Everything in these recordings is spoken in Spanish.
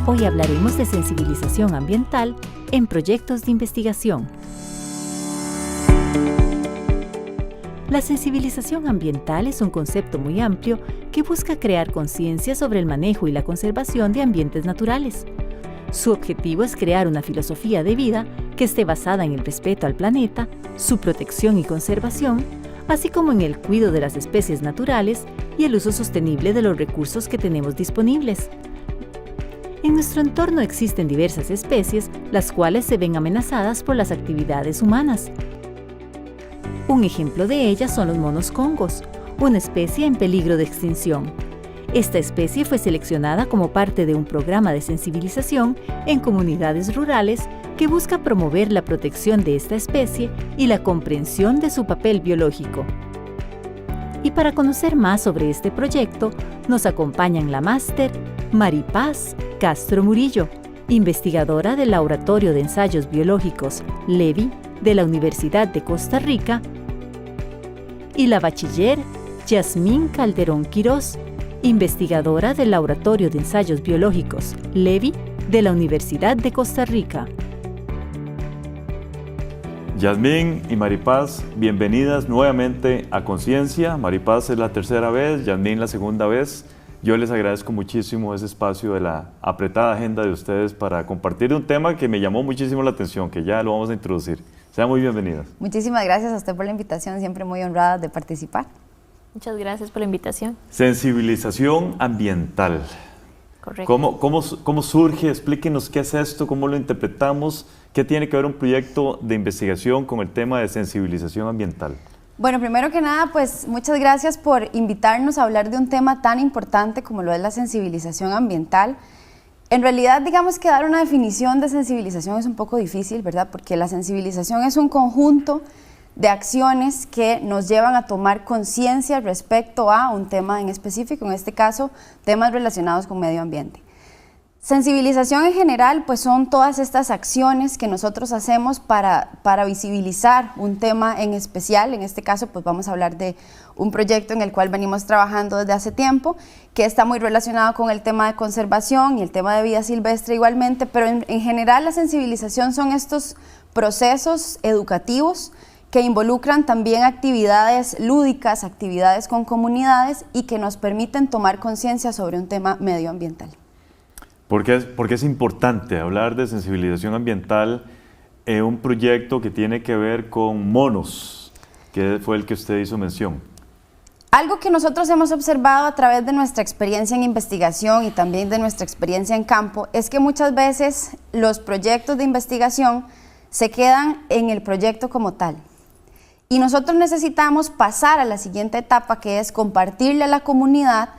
Hoy hablaremos de sensibilización ambiental en proyectos de investigación. La sensibilización ambiental es un concepto muy amplio que busca crear conciencia sobre el manejo y la conservación de ambientes naturales. Su objetivo es crear una filosofía de vida que esté basada en el respeto al planeta, su protección y conservación, así como en el cuidado de las especies naturales y el uso sostenible de los recursos que tenemos disponibles. En nuestro entorno existen diversas especies, las cuales se ven amenazadas por las actividades humanas. Un ejemplo de ellas son los monos congos, una especie en peligro de extinción. Esta especie fue seleccionada como parte de un programa de sensibilización en comunidades rurales que busca promover la protección de esta especie y la comprensión de su papel biológico. Y para conocer más sobre este proyecto, nos acompañan la máster Maripaz Castro Murillo, investigadora del Laboratorio de Ensayos Biológicos LEVI de la Universidad de Costa Rica, y la bachiller Yasmín Calderón Quirós, investigadora del Laboratorio de Ensayos Biológicos LEVI de la Universidad de Costa Rica. Yasmín y Maripaz, bienvenidas nuevamente a Conciencia. Maripaz es la tercera vez, Yasmín la segunda vez. Yo les agradezco muchísimo ese espacio de la apretada agenda de ustedes para compartir un tema que me llamó muchísimo la atención, que ya lo vamos a introducir. Sean muy bienvenidas. Muchísimas gracias a usted por la invitación, siempre muy honrada de participar. Muchas gracias por la invitación. Sensibilización ambiental. Correcto. ¿Cómo surge? Explíquenos qué es esto, cómo lo interpretamos, qué tiene que ver un proyecto de investigación con el tema de sensibilización ambiental. Bueno, primero que nada, pues muchas gracias por invitarnos a hablar de un tema tan importante como lo es la sensibilización ambiental. En realidad, digamos que dar una definición de sensibilización es un poco difícil, ¿verdad? Porque la sensibilización es un conjunto de acciones que nos llevan a tomar conciencia respecto a un tema en específico, en este caso, temas relacionados con medio ambiente. Sensibilización en general, pues son todas estas acciones que nosotros hacemos para visibilizar un tema en especial. En este caso, pues vamos a hablar de un proyecto en el cual venimos trabajando desde hace tiempo, que está muy relacionado con el tema de conservación y el tema de vida silvestre igualmente, pero en general la sensibilización son estos procesos educativos que involucran también actividades lúdicas, actividades con comunidades y que nos permiten tomar conciencia sobre un tema medioambiental. ¿Por qué es importante hablar de sensibilización ambiental en un proyecto que tiene que ver con monos, que fue el que usted hizo mención? Algo que nosotros hemos observado a través de nuestra experiencia en investigación y también de nuestra experiencia en campo es que muchas veces los proyectos de investigación se quedan en el proyecto como tal. Y nosotros necesitamos pasar a la siguiente etapa, que es compartirle a la comunidad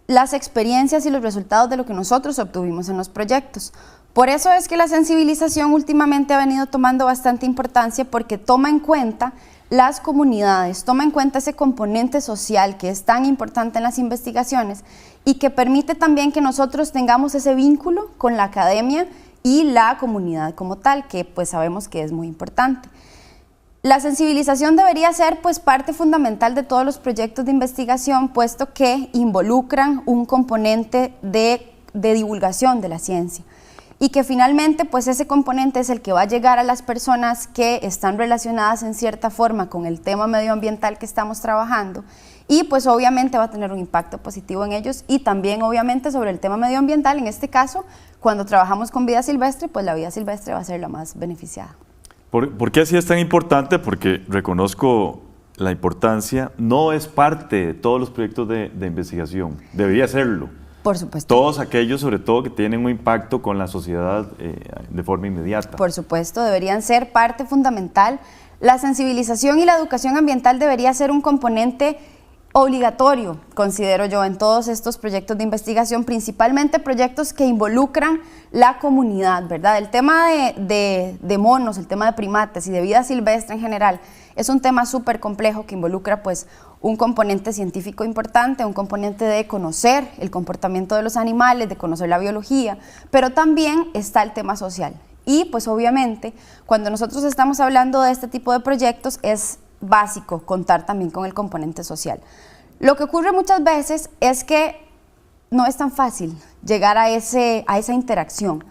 las experiencias y los resultados de lo que nosotros obtuvimos en los proyectos. Por eso es que la sensibilización últimamente ha venido tomando bastante importancia, porque toma en cuenta las comunidades, toma en cuenta ese componente social que es tan importante en las investigaciones y que permite también que nosotros tengamos ese vínculo con la academia y la comunidad como tal, que pues sabemos que es muy importante. La sensibilización debería ser pues parte fundamental de todos los proyectos de investigación, puesto que involucran un componente de divulgación de la ciencia y que finalmente pues ese componente es el que va a llegar a las personas que están relacionadas en cierta forma con el tema medioambiental que estamos trabajando y pues obviamente va a tener un impacto positivo en ellos y también obviamente sobre el tema medioambiental. En este caso, cuando trabajamos con vida silvestre, pues la vida silvestre va a ser la más beneficiada. ¿Por qué así es tan importante? Porque reconozco la importancia, no es parte de todos los proyectos de investigación, debería serlo. Por supuesto. Todos aquellos, sobre todo, que tienen un impacto con la sociedad de forma inmediata. Por supuesto, deberían ser parte fundamental. La sensibilización y la educación ambiental debería ser un componente obligatorio, considero yo, en todos estos proyectos de investigación, principalmente proyectos que involucran la comunidad, ¿verdad? El tema de monos, el tema de primates y de vida silvestre en general es un tema súper complejo que involucra pues un componente científico importante, un componente de conocer el comportamiento de los animales, de conocer la biología, pero también está el tema social. Y pues obviamente cuando nosotros estamos hablando de este tipo de proyectos es básico contar también con el componente social. Lo que ocurre muchas veces es que no es tan fácil llegar a esa interacción.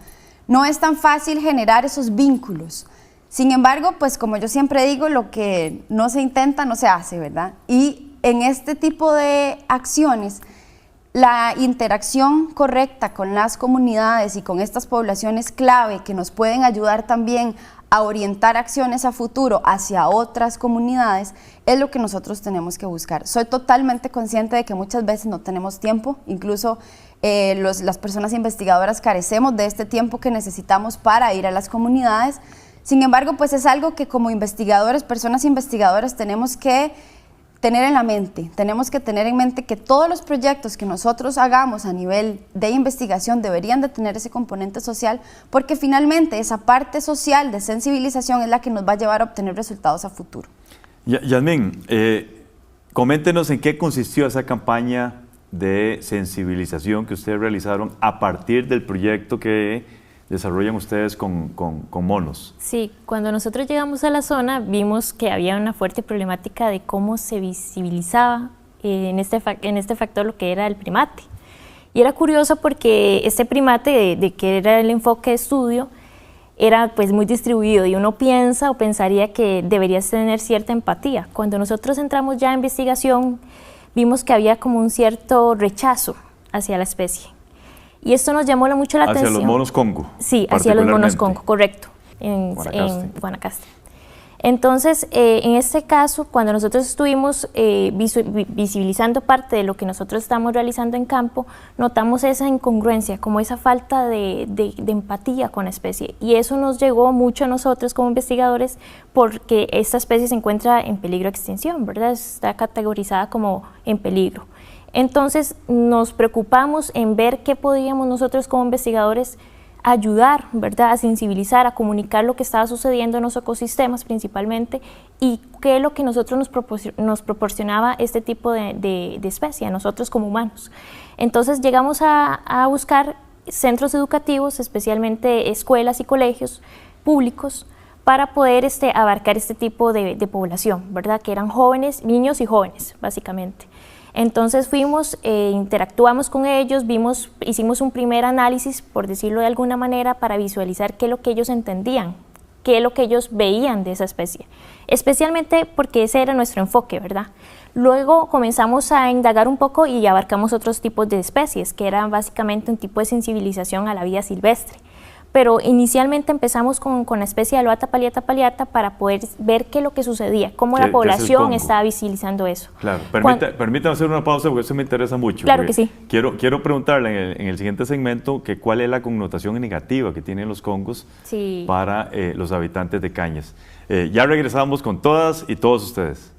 No es tan fácil generar esos vínculos. Sin embargo, pues como yo siempre digo, lo que no se intenta no se hace, ¿verdad? Y en este tipo de acciones, la interacción correcta con las comunidades y con estas poblaciones clave que nos pueden ayudar también a orientar acciones a futuro hacia otras comunidades es lo que nosotros tenemos que buscar. Soy totalmente consciente de que muchas veces no tenemos tiempo, incluso las personas investigadoras carecemos de este tiempo que necesitamos para ir a las comunidades. Sin embargo, pues es algo que como investigadores, personas investigadoras, tenemos que tener en la mente. Tenemos que tener en mente que todos los proyectos que nosotros hagamos a nivel de investigación deberían de tener ese componente social, porque finalmente esa parte social de sensibilización es la que nos va a llevar a obtener resultados a futuro. Yasmín, coméntenos en qué consistió esa campaña de sensibilización que ustedes realizaron a partir del proyecto que desarrollan ustedes con monos. Sí, cuando nosotros llegamos a la zona vimos que había una fuerte problemática de cómo se visibilizaba en este factor lo que era el primate. Y era curioso porque este primate, de que era el enfoque de estudio, era pues muy distribuido y uno piensa o pensaría que deberías tener cierta empatía. Cuando nosotros entramos ya en investigación, vimos que había como un cierto rechazo hacia la especie. Y esto nos llamó mucho la atención. ¿Hacia los monos Congo? Sí, hacia los monos Congo, correcto, en Guanacaste. Entonces, en este caso, cuando nosotros estuvimos visibilizando parte de lo que nosotros estamos realizando en campo, notamos esa incongruencia, como esa falta de empatía con la especie. Y eso nos llegó mucho a nosotros como investigadores, porque esta especie se encuentra en peligro de extinción, ¿verdad? Está categorizada como en peligro. Entonces nos preocupamos en ver qué podíamos nosotros como investigadores ayudar, ¿verdad?, a sensibilizar, a comunicar lo que estaba sucediendo en los ecosistemas principalmente y qué es lo que nosotros nos proporcionaba este tipo de especie, a nosotros como humanos. Entonces llegamos a buscar centros educativos, especialmente escuelas y colegios públicos, para poder abarcar este tipo de población, ¿verdad?, que eran jóvenes, niños y jóvenes, básicamente. Entonces fuimos, interactuamos con ellos, hicimos un primer análisis, por decirlo de alguna manera, para visualizar qué es lo que ellos entendían, qué es lo que ellos veían de esa especie, especialmente porque ese era nuestro enfoque, ¿verdad? Luego comenzamos a indagar un poco y abarcamos otros tipos de especies, que eran básicamente un tipo de sensibilización a la vida silvestre. Pero inicialmente empezamos con la especie de Aloata palliata palliata para poder ver qué es lo que sucedía, cómo la población estaba visibilizando eso. Claro, permítame hacer una pausa porque eso me interesa mucho. Claro que sí. Quiero preguntarle en el siguiente segmento que cuál es la connotación negativa que tienen los congos para los habitantes de Cañas. Ya regresamos con todas y todos ustedes.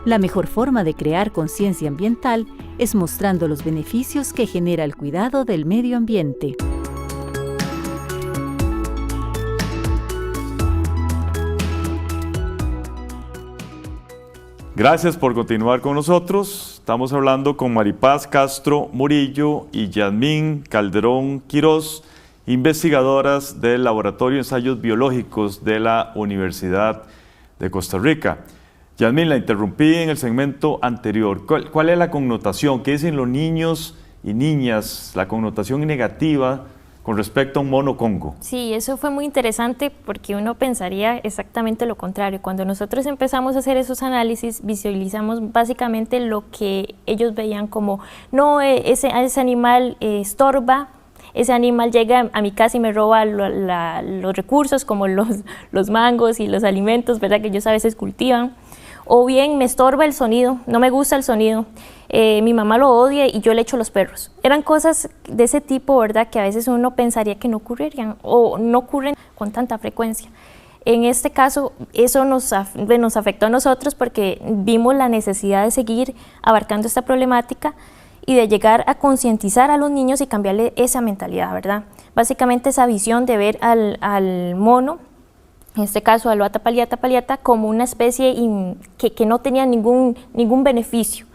La mejor forma de crear conciencia ambiental es mostrando los beneficios que genera el cuidado del medio ambiente. Gracias por continuar con nosotros. Estamos hablando con Maripaz Castro Murillo y Yasmín Calderón Quirós, investigadoras del Laboratorio de Ensayos Biológicos de la Universidad de Costa Rica. Yasmín, la interrumpí en el segmento anterior. ¿Cuál es la connotación? ¿Qué dicen los niños y niñas? La connotación negativa con respecto a un mono Congo. Sí, eso fue muy interesante porque uno pensaría exactamente lo contrario. Cuando nosotros empezamos a hacer esos análisis, visualizamos básicamente lo que ellos veían como, no, ese animal estorba, ese animal llega a mi casa y me roba los recursos como los mangos y los alimentos, ¿verdad?, que ellos a veces cultivan. O bien me estorba el sonido, no me gusta el sonido, mi mamá lo odia y yo le echo los perros. Eran cosas de ese tipo, ¿verdad?, que a veces uno pensaría que no ocurrirían o no ocurren con tanta frecuencia. En este caso, eso nos afectó a nosotros porque vimos la necesidad de seguir abarcando esta problemática y de llegar a concientizar a los niños y cambiarle esa mentalidad, ¿verdad? Básicamente esa visión de ver al mono, en este caso Aloata palliata palliata, como una especie que no tenía ningún beneficio.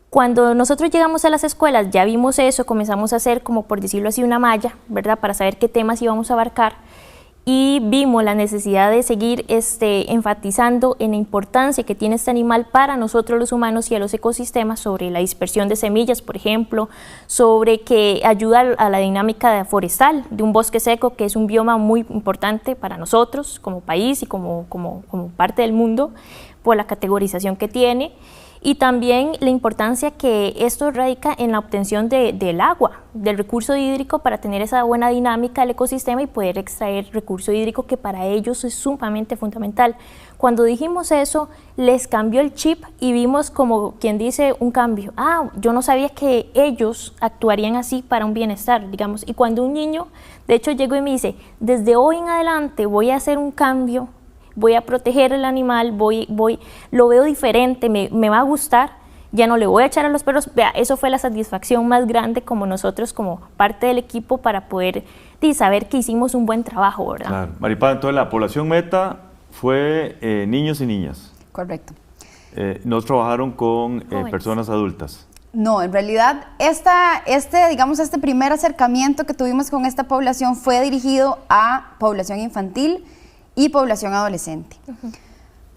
Cuando nosotros llegamos a las escuelas ya vimos eso, comenzamos a hacer, como por decirlo así, una malla, ¿verdad?, para saber qué temas íbamos a abarcar, y vimos la necesidad de seguir enfatizando en la importancia que tiene este animal para nosotros los humanos y a los ecosistemas, sobre la dispersión de semillas, por ejemplo, sobre que ayuda a la dinámica forestal de un bosque seco, que es un bioma muy importante para nosotros como país y como parte del mundo, por la categorización que tiene. Y también la importancia que esto radica en la obtención del agua, del recurso hídrico, para tener esa buena dinámica del ecosistema y poder extraer recurso hídrico, que para ellos es sumamente fundamental. Cuando dijimos eso, les cambió el chip y vimos, como quien dice, un cambio. Yo no sabía que ellos actuarían así para un bienestar, digamos. Y cuando un niño, de hecho, llegó y me dice, desde hoy en adelante voy a hacer un cambio, voy a proteger el animal, lo veo diferente, me va a gustar, ya no le voy a echar a los perros. Vea, eso fue la satisfacción más grande como nosotros, como parte del equipo, para poder saber que hicimos un buen trabajo, ¿verdad? Claro. Maripaz, entonces la población meta fue niños y niñas. Correcto. ¿No trabajaron con Jóvenes. Personas adultas? No, en realidad este primer acercamiento que tuvimos con esta población fue dirigido a población infantil y población adolescente.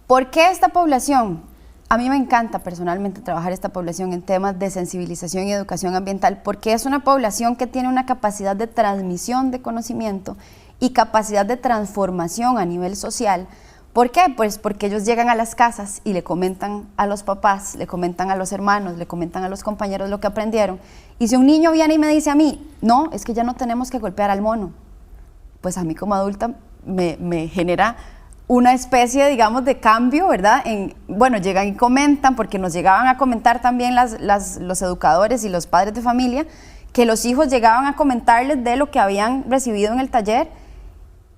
¿Por qué esta población? A mí me encanta personalmente trabajar esta población en temas de sensibilización y educación ambiental, porque es una población que tiene una capacidad de transmisión de conocimiento y capacidad de transformación a nivel social. ¿Por qué? Pues porque ellos llegan a las casas y le comentan a los papás, le comentan a los hermanos, le comentan a los compañeros lo que aprendieron. Y si un niño viene y me dice a mí, no, es que ya no tenemos que golpear al mono, pues a mí como adulta me genera una especie, digamos, de cambio, ¿verdad? Bueno, llegan y comentan, porque nos llegaban a comentar también los educadores y los padres de familia, que los hijos llegaban a comentarles de lo que habían recibido en el taller,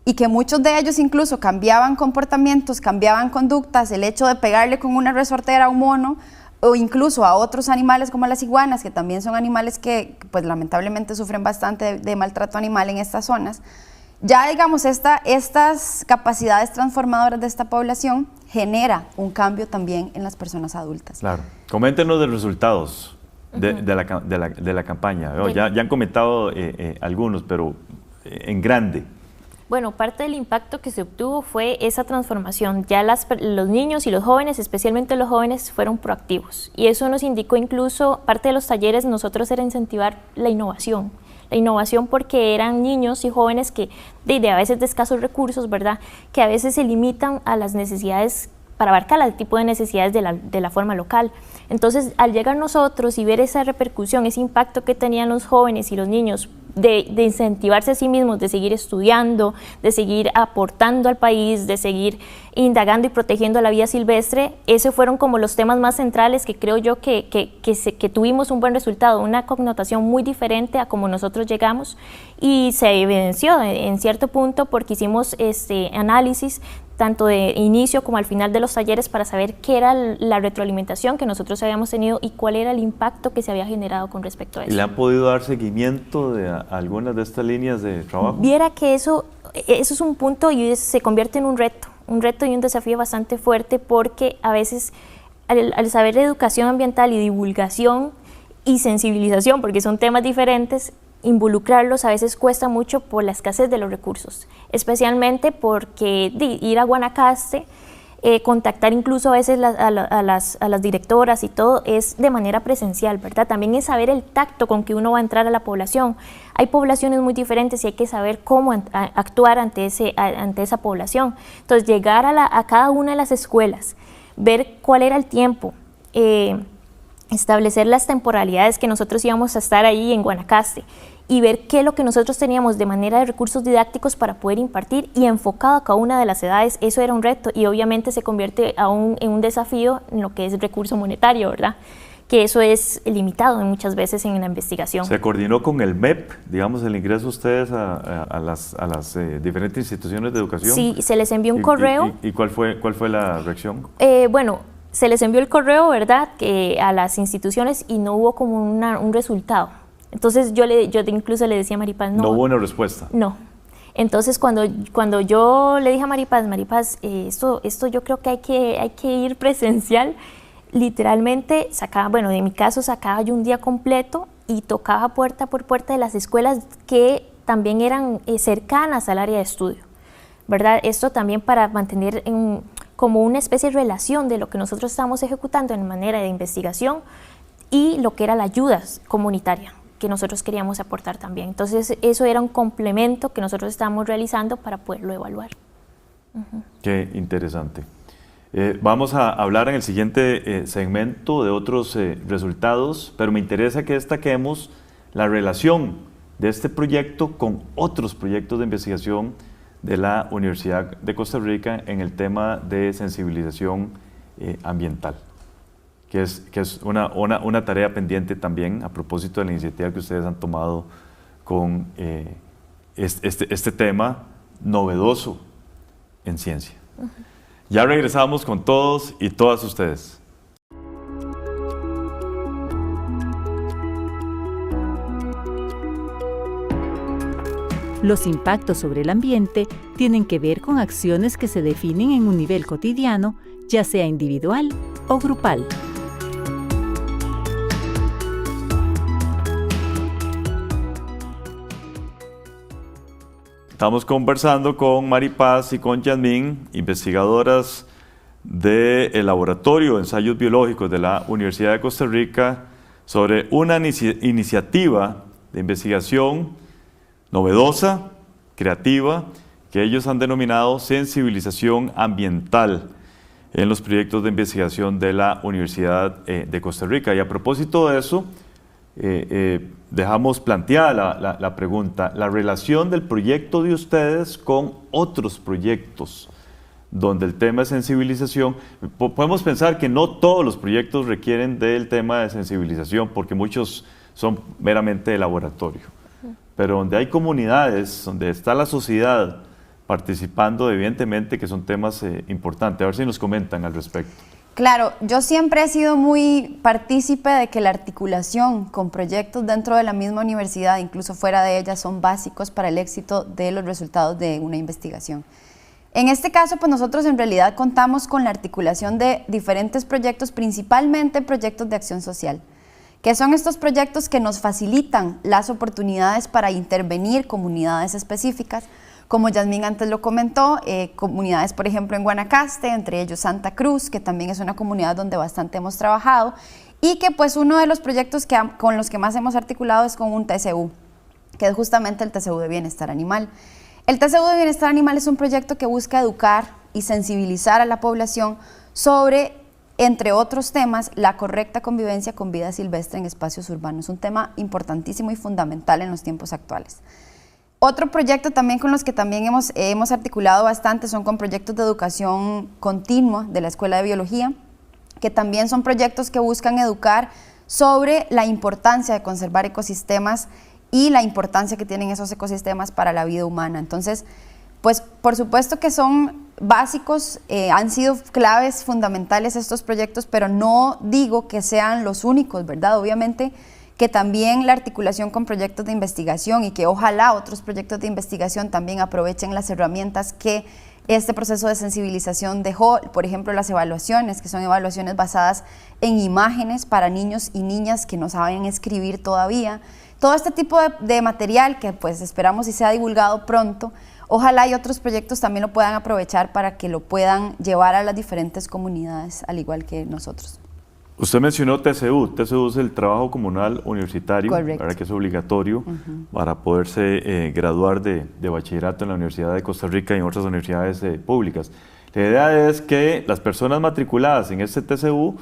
y que muchos de ellos incluso cambiaban comportamientos, cambiaban conductas, el hecho de pegarle con una resortera a un mono, o incluso a otros animales como las iguanas, que también son animales que pues lamentablemente sufren bastante de maltrato animal en estas zonas. Ya, digamos, estas capacidades transformadoras de esta población genera un cambio también en las personas adultas. Claro. Coméntenos de los resultados de la campaña. Ya han comentado algunos, pero en grande. Bueno, parte del impacto que se obtuvo fue esa transformación. Ya los niños y los jóvenes, especialmente los jóvenes, fueron proactivos. Y eso nos indicó incluso, parte de los talleres nosotros era incentivar la innovación. La innovación, porque eran niños y jóvenes que a veces de escasos recursos, ¿verdad? Que a veces se limitan a las necesidades, para abarcar el tipo de necesidades de la forma local. Entonces, al llegar nosotros y ver esa repercusión, ese impacto que tenían los jóvenes y los niños de incentivarse a sí mismos, de seguir estudiando, de seguir aportando al país, de seguir indagando y protegiendo la vida silvestre, esos fueron como los temas más centrales que creo yo que tuvimos un buen resultado, una connotación muy diferente a como nosotros llegamos, y se evidenció en cierto punto porque hicimos análisis tanto de inicio como al final de los talleres para saber qué era la retroalimentación que nosotros habíamos tenido y cuál era el impacto que se había generado con respecto a eso. ¿Le han podido dar seguimiento de algunas de estas líneas de trabajo? Viera que eso es un punto y se convierte en un reto y un desafío bastante fuerte, porque a veces al saber de educación ambiental y divulgación y sensibilización, porque son temas diferentes, involucrarlos a veces cuesta mucho por la escasez de los recursos, especialmente porque ir a Guanacaste, contactar incluso a veces a las directoras y todo es de manera presencial, ¿verdad? También es saber el tacto con que uno va a entrar a la población. Hay poblaciones muy diferentes y hay que saber cómo actuar ante esa población. Entonces, llegar a cada una de las escuelas, ver cuál era el tiempo, establecer las temporalidades que nosotros íbamos a estar ahí en Guanacaste y ver qué es lo que nosotros teníamos de manera de recursos didácticos para poder impartir y enfocado a cada una de las edades. Eso era un reto y obviamente se convierte aún en un desafío en lo que es el recurso monetario, ¿verdad? Que eso es limitado muchas veces en la investigación. ¿Se coordinó con el MEP, digamos, el ingreso de ustedes a las diferentes instituciones de educación? Sí, se les envió un correo. ¿Y cuál fue la reacción? Bueno, se les envió el correo, ¿verdad?, a las instituciones y no hubo como un resultado. Entonces yo incluso le decía a Maripaz, no hubo una respuesta. No. Entonces cuando yo le dije a Maripaz, esto yo creo que hay que ir presencial, literalmente en mi caso sacaba yo un día completo y tocaba puerta por puerta de las escuelas que también eran cercanas al área de estudio. ¿verdad? Esto también para mantener como una especie de relación de lo que nosotros estamos ejecutando en manera de investigación y lo que era la ayuda comunitaria que nosotros queríamos aportar también. Entonces, eso era un complemento que nosotros estábamos realizando para poderlo evaluar. Qué interesante. Vamos a hablar en el siguiente segmento de otros resultados, pero me interesa que destaquemos la relación de este proyecto con otros proyectos de investigación de la Universidad de Costa Rica en el tema de sensibilización ambiental, que es una tarea pendiente también a propósito de la iniciativa que ustedes han tomado con este tema novedoso en ciencia. Ya regresamos con todos y todas ustedes. Los impactos sobre el ambiente tienen que ver con acciones que se definen en un nivel cotidiano, ya sea individual o grupal. Estamos conversando con Maripaz y con Yasmín, investigadoras del Laboratorio de Ensayos Biológicos de la Universidad de Costa Rica, sobre una iniciativa de investigación novedosa, creativa, que ellos han denominado sensibilización ambiental en los proyectos de investigación de la Universidad de Costa Rica. Y a propósito de eso, dejamos planteada la pregunta, la relación del proyecto de ustedes con otros proyectos donde el tema de sensibilización, podemos pensar que no todos los proyectos requieren del tema de sensibilización porque muchos son meramente de laboratorio, pero donde hay comunidades, donde está la sociedad participando, evidentemente que son temas importantes. A ver si nos comentan al respecto. Claro, yo siempre he sido muy partícipe de que la articulación con proyectos dentro de la misma universidad, incluso fuera de ella, son básicos para el éxito de los resultados de una investigación. En este caso, pues nosotros en realidad contamos con la articulación de diferentes proyectos, principalmente proyectos de acción social, que son estos proyectos que nos facilitan las oportunidades para intervenir comunidades específicas. Como Yasmín antes lo comentó, comunidades, por ejemplo, en Guanacaste, entre ellos Santa Cruz, que también es una comunidad donde bastante hemos trabajado, y que pues uno de los proyectos con los que más hemos articulado es con un TCU, que es justamente el TCU de Bienestar Animal. El TCU de Bienestar Animal es un proyecto que busca educar y sensibilizar a la población sobre, entre otros temas, la correcta convivencia con vida silvestre en espacios urbanos, un tema importantísimo y fundamental en los tiempos actuales. Otro proyecto también con los que también hemos articulado bastante son con proyectos de educación continua de la Escuela de Biología, que también son proyectos que buscan educar sobre la importancia de conservar ecosistemas y la importancia que tienen esos ecosistemas para la vida humana. Entonces, pues por supuesto que son básicos, han sido claves fundamentales estos proyectos, pero no digo que sean los únicos, ¿verdad? Obviamente que también la articulación con proyectos de investigación y que ojalá otros proyectos de investigación también aprovechen las herramientas que este proceso de sensibilización dejó, por ejemplo las evaluaciones, que son evaluaciones basadas en imágenes para niños y niñas que no saben escribir todavía. Todo este tipo de material que pues esperamos y sea divulgado pronto, ojalá y otros proyectos también lo puedan aprovechar para que lo puedan llevar a las diferentes comunidades, al igual que nosotros. Usted mencionó TCU. TCU es el trabajo comunal universitario, correcto, que es obligatorio para poderse graduar de bachillerato en la Universidad de Costa Rica y en otras universidades públicas. La idea es que las personas matriculadas en este TCU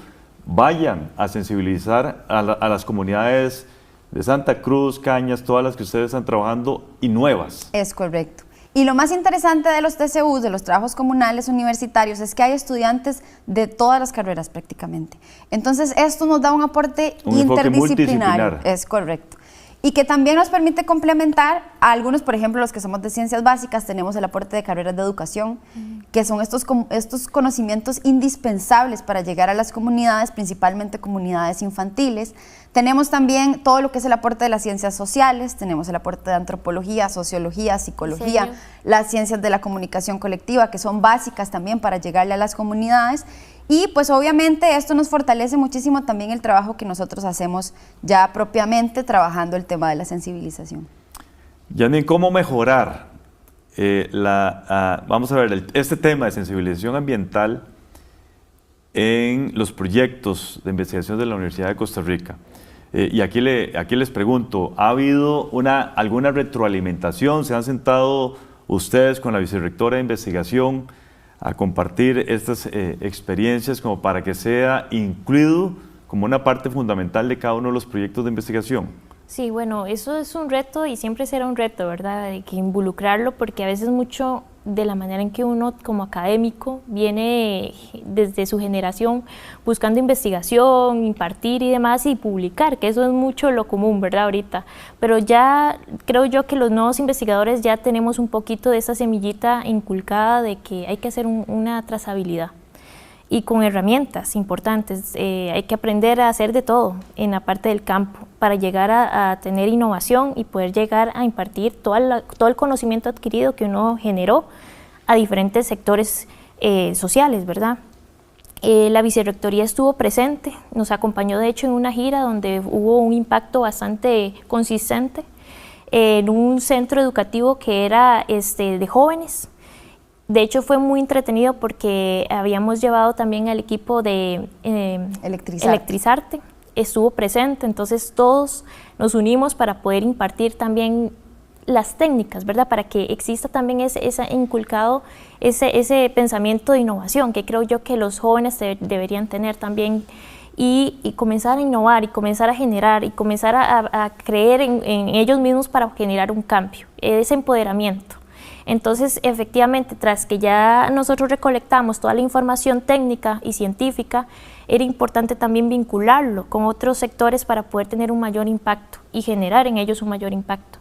vayan a sensibilizar a las comunidades de Santa Cruz, Cañas, todas las que ustedes están trabajando y nuevas. Es correcto. Y lo más interesante de los TCUs, de los trabajos comunales universitarios, es que hay estudiantes de todas las carreras prácticamente. Entonces esto nos da un aporte interdisciplinario. Es correcto. Y que también nos permite complementar a algunos, por ejemplo, los que somos de ciencias básicas, tenemos el aporte de carreras de educación, que son estos conocimientos indispensables para llegar a las comunidades, principalmente comunidades infantiles. Tenemos también todo lo que es el aporte de las ciencias sociales, tenemos el aporte de antropología, sociología, psicología, ¿serio? Las ciencias de la comunicación colectiva, que son básicas también para llegarle a las comunidades. Y pues obviamente esto nos fortalece muchísimo también el trabajo que nosotros hacemos ya propiamente trabajando el tema de la sensibilización. Yasmín, ¿cómo mejorar vamos a ver, este tema de sensibilización ambiental en los proyectos de investigación de la Universidad de Costa Rica. Y aquí les pregunto, ¿ha habido alguna retroalimentación? ¿Se han sentado ustedes con la vicerrectora de investigación a compartir estas experiencias como para que sea incluido como una parte fundamental de cada uno de los proyectos de investigación? Sí, bueno, eso es un reto y siempre será un reto, ¿verdad? Hay que involucrarlo porque a veces mucho de la manera en que uno como académico viene desde su generación buscando investigación, impartir y demás y publicar, que eso es mucho lo común, ¿verdad? Ahorita, pero ya creo yo que los nuevos investigadores ya tenemos un poquito de esa semillita inculcada de que hay que hacer una trazabilidad. Y con herramientas importantes, hay que aprender a hacer de todo en la parte del campo para llegar a tener innovación y poder llegar a impartir todo el conocimiento adquirido que uno generó a diferentes sectores sociales, ¿verdad? La vicerrectoría estuvo presente, nos acompañó de hecho en una gira donde hubo un impacto bastante consistente en un centro educativo que era de jóvenes. De hecho fue muy entretenido porque habíamos llevado también al equipo de Electrizarte, estuvo presente, entonces todos nos unimos para poder impartir también las técnicas, ¿verdad? Para que exista también ese inculcado, ese pensamiento de innovación que creo yo que los jóvenes deberían tener también y comenzar a innovar y comenzar a generar y comenzar a creer en ellos mismos para generar un cambio, ese empoderamiento. Entonces, efectivamente, tras que ya nosotros recolectamos toda la información técnica y científica, era importante también vincularlo con otros sectores para poder tener un mayor impacto y generar en ellos un mayor impacto.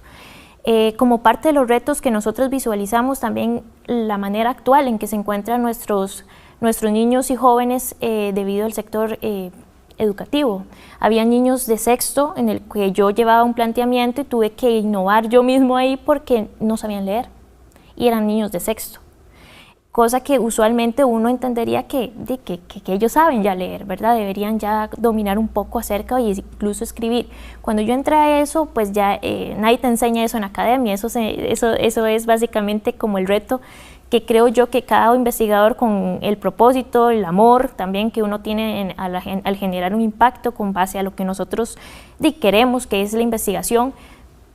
Como parte de los retos que nosotros visualizamos también la manera actual en que se encuentran nuestros niños y jóvenes debido al sector educativo. Había niños de sexto en el que yo llevaba un planteamiento y tuve que innovar yo mismo ahí porque no sabían leer. Y eran niños de sexto, cosa que usualmente uno entendería que ellos saben ya leer, ¿verdad? Deberían ya dominar un poco acerca e incluso escribir. Cuando yo entré a eso, pues ya nadie te enseña eso en academia, eso es básicamente como el reto que creo yo que cada investigador con el propósito, el amor también que uno tiene al generar un impacto con base a lo que nosotros queremos, que es la investigación,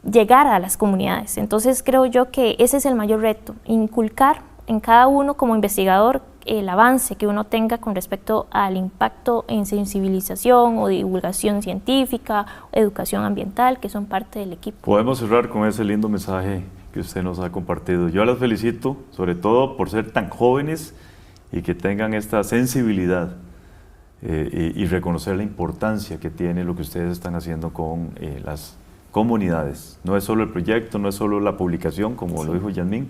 llegar a las comunidades. Entonces creo yo que ese es el mayor reto, inculcar en cada uno como investigador el avance que uno tenga con respecto al impacto en sensibilización o divulgación científica, educación ambiental, que son parte del equipo. Podemos cerrar con ese lindo mensaje que usted nos ha compartido. Yo las felicito, sobre todo por ser tan jóvenes y que tengan esta sensibilidad y reconocer la importancia que tiene lo que ustedes están haciendo con las comunidades. No es solo el proyecto, no es solo la publicación, como lo dijo Yasmín,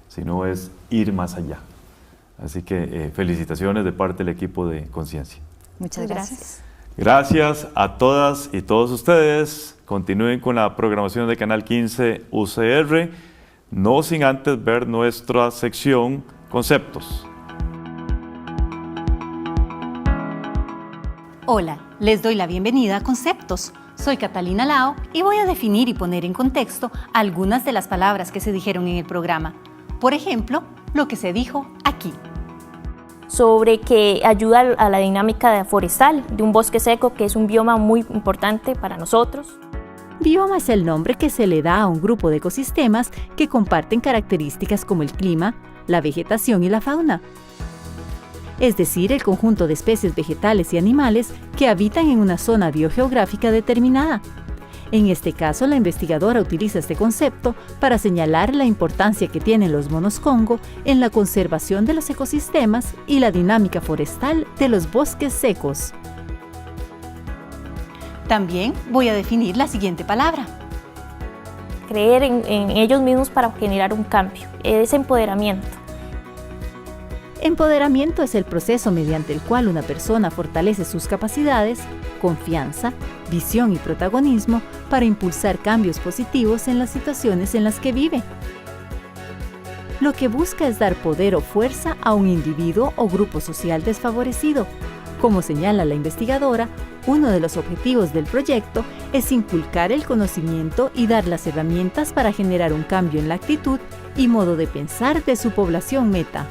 sino es ir más allá. Así que felicitaciones de parte del equipo de Conciencia. Muchas gracias. Gracias a todas y todos ustedes. Continúen con la programación de Canal 15 UCR, no sin antes ver nuestra sección Conceptos. Hola, les doy la bienvenida a Conceptos. Soy Catalina Lao y voy a definir y poner en contexto algunas de las palabras que se dijeron en el programa. Por ejemplo, lo que se dijo aquí. Sobre que ayuda a la dinámica forestal de un bosque seco, que es un bioma muy importante para nosotros. Bioma es el nombre que se le da a un grupo de ecosistemas que comparten características como el clima, la vegetación y la fauna. Es decir, el conjunto de especies vegetales y animales que habitan en una zona biogeográfica determinada. En este caso, la investigadora utiliza este concepto para señalar la importancia que tienen los monos Congo en la conservación de los ecosistemas y la dinámica forestal de los bosques secos. También voy a definir la siguiente palabra. Creer en ellos mismos para generar un cambio, es empoderamiento. Empoderamiento es el proceso mediante el cual una persona fortalece sus capacidades, confianza, visión y protagonismo para impulsar cambios positivos en las situaciones en las que vive. Lo que busca es dar poder o fuerza a un individuo o grupo social desfavorecido. Como señala la investigadora, uno de los objetivos del proyecto es inculcar el conocimiento y dar las herramientas para generar un cambio en la actitud y modo de pensar de su población meta.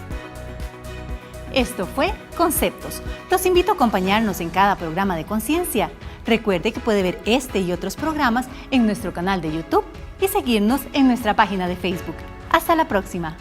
Esto fue Conceptos. Los invito a acompañarnos en cada programa de conciencia. Recuerde que puede ver este y otros programas en nuestro canal de YouTube y seguirnos en nuestra página de Facebook. Hasta la próxima.